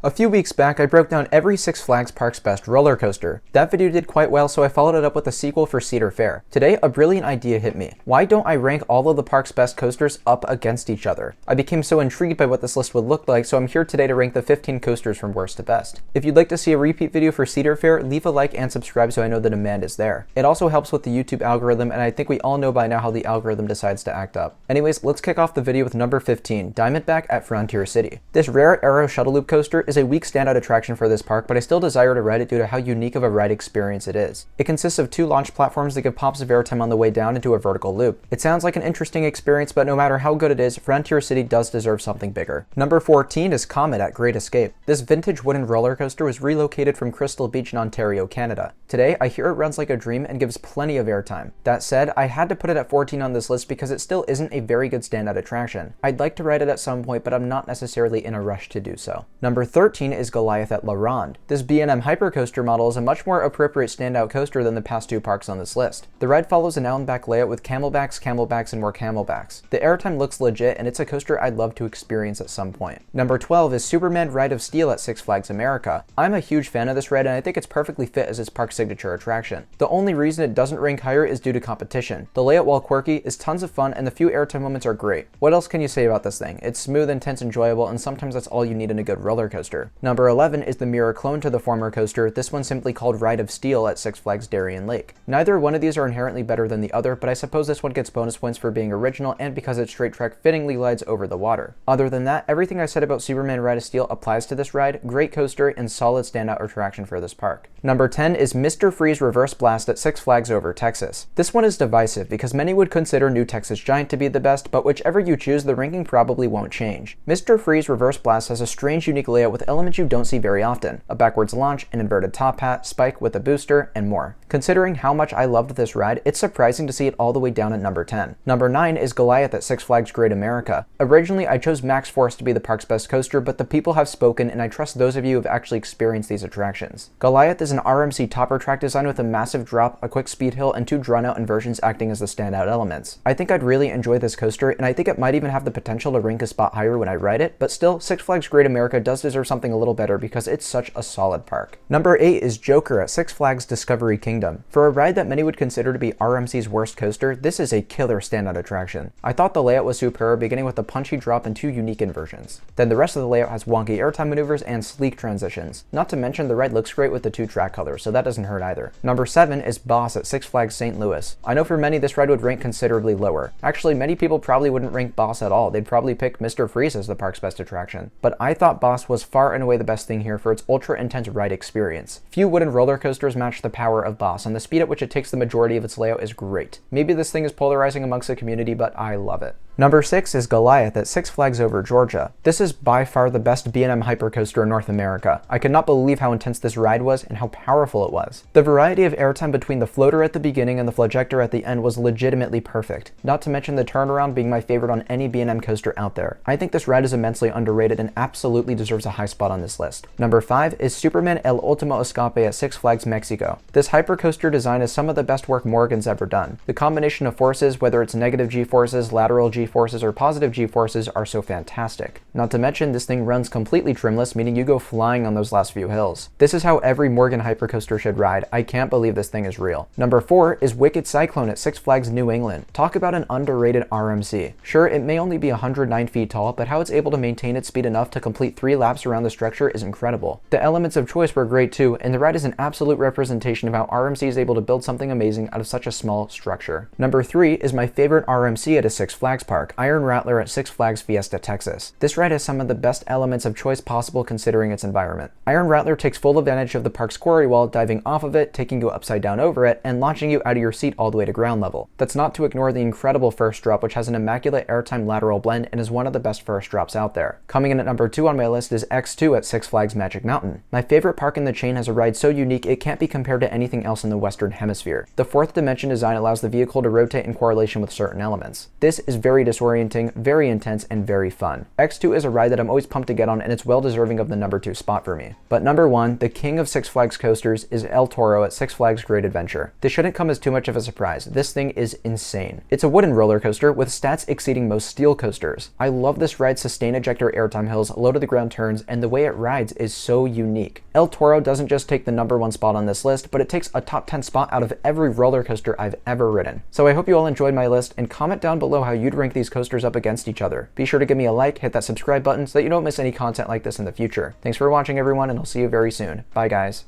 A few weeks back, I broke down every Six Flags Park's best roller coaster. That video did quite well, so I followed it up with a sequel for Cedar Fair. Today, a brilliant idea hit me. Why don't I rank all of the park's best coasters up against each other? I became so intrigued by what this list would look like, so I'm here today to rank the 15 coasters from worst to best. If you'd like to see a repeat video for Cedar Fair, leave a like and subscribe so I know the demand is there. It also helps with the YouTube algorithm, and I think we all know by now how the algorithm decides to act up. Anyways, let's kick off the video with number 15, Diamondback at Frontier City. This rare Aero shuttle loop coaster is a weak standout attraction for this park, but I still desire to ride it due to how unique of a ride experience it is. It consists of 2 launch platforms that give pops of airtime on the way down into a vertical loop. It sounds like an interesting experience, but no matter how good it is, Frontier City does deserve something bigger. Number 14 is Comet at Great Escape. This vintage wooden roller coaster was relocated from Crystal Beach in Ontario, Canada. Today, I hear it runs like a dream and gives plenty of airtime. That said, I had to put it at 14 on this list because it still isn't a very good standout attraction. I'd like to ride it at some point, but I'm not necessarily in a rush to do so. Number 13 is Goliath at La Ronde. This B&M hypercoaster model is a much more appropriate standout coaster than the past 2 parks on this list. The ride follows an Diamondback layout with camelbacks, and more camelbacks. The airtime looks legit, and it's a coaster I'd love to experience at some point. Number 12 is Superman Ride of Steel at Six Flags America. I'm a huge fan of this ride, and I think it's perfectly fit as its park's signature attraction. The only reason it doesn't rank higher is due to competition. The layout, while quirky, is tons of fun, and the few airtime moments are great. What else can you say about this thing? It's smooth, intense, enjoyable, and sometimes that's all you need in a good roller coaster. Number 11 is the mirror clone to the former coaster, this one simply called Ride of Steel at Six Flags Darien Lake. Neither one of these are inherently better than the other, but I suppose this one gets bonus points for being original and because its straight track fittingly glides over the water. Other than that, everything I said about Superman Ride of Steel applies to this ride. Great coaster and solid standout attraction for this park. Number 10 is Mr. Freeze Reverse Blast at Six Flags Over Texas. This one is divisive because many would consider New Texas Giant to be the best, but whichever you choose, the ranking probably won't change. Mr. Freeze Reverse Blast has a strange, unique layout with elements you don't see very often. A backwards launch, an inverted top hat, spike with a booster, and more. Considering how much I loved this ride, it's surprising to see it all the way down at number 10. Number 9 is Goliath at Six Flags Great America. Originally, I chose Max Force to be the park's best coaster, but the people have spoken, and I trust those of you who have actually experienced these attractions. Goliath is an RMC topper track designed with a massive drop, a quick speed hill, and 2 drawn-out inversions acting as the standout elements. I think I'd really enjoy this coaster, and I think it might even have the potential to rank a spot higher when I ride it, but still, Six Flags Great America does deserve something a little better because it's such a solid park. Number 8 is Joker at Six Flags Discovery Kingdom. For a ride that many would consider to be RMC's worst coaster, this is a killer standout attraction. I thought the layout was superb, beginning with a punchy drop and 2 unique inversions. Then the rest of the layout has wonky airtime maneuvers and sleek transitions. Not to mention the ride looks great with the 2 track colors, so that doesn't hurt either. Number 7 is Boss at Six Flags St. Louis. I know for many this ride would rank considerably lower. Actually, many people probably wouldn't rank Boss at all. They'd probably pick Mr. Freeze as the park's best attraction. But I thought Boss was far and away the best thing here for its ultra intense ride experience. Few wooden roller coasters match the power of Boss, and the speed at which it takes the majority of its layout is great. Maybe this thing is polarizing amongst the community, but I love it. Number 6 is Goliath at Six Flags Over Georgia. This is by far the best B&M hypercoaster in North America. I could not believe how intense this ride was and how powerful it was. The variety of airtime between the floater at the beginning and the flagector at the end was legitimately perfect, not to mention the turnaround being my favorite on any B&M coaster out there. I think this ride is immensely underrated and absolutely deserves a high spot on this list. Number 5 is Superman El Ultimo Escape at Six Flags Mexico. This hypercoaster design is some of the best work Morgan's ever done. The combination of forces, whether it's negative G-forces, lateral G-forces, or positive G-forces, are so fantastic. Not to mention, this thing runs completely trimless, meaning you go flying on those last few hills. This is how every Morgan hypercoaster should ride. I can't believe this thing is real. Number 4 is Wicked Cyclone at Six Flags New England. Talk about an underrated RMC. Sure, it may only be 109 feet tall, but how it's able to maintain its speed enough to complete 3 laps around the structure is incredible. The elements of choice were great too, and the ride is an absolute representation of how RMC is able to build something amazing out of such a small structure. Number 3 is my favorite RMC at a Six Flags park, Iron Rattler at Six Flags Fiesta, Texas. This ride has some of the best elements of choice possible considering its environment. Iron Rattler takes full advantage of the park's quarry wall, diving off of it, taking you upside down over it, and launching you out of your seat all the way to ground level. That's not to ignore the incredible first drop, which has an immaculate airtime lateral blend and is one of the best first drops out there. Coming in at number 2 on my list is X2 at Six Flags Magic Mountain. My favorite park in the chain has a ride so unique it can't be compared to anything else in the Western Hemisphere. The 4th dimension design allows the vehicle to rotate in correlation with certain elements. This is very very disorienting, very intense, and very fun. X2 is a ride that I'm always pumped to get on, and it's well deserving of the number 2 spot for me. But number 1, the king of Six Flags coasters, is El Toro at Six Flags Great Adventure. This shouldn't come as too much of a surprise. This thing is insane. It's a wooden roller coaster with stats exceeding most steel coasters. I love this ride's sustain ejector airtime hills, low to the ground turns, and the way it rides is so unique. El Toro doesn't just take the number 1 spot on this list, but it takes a top 10 spot out of every roller coaster I've ever ridden. So I hope you all enjoyed my list, and comment down below how you'd rank these coasters up against each other. Be sure to give me a like, hit that subscribe button so that you don't miss any content like this in the future. Thanks for watching everyone, and I'll see you very soon. Bye guys.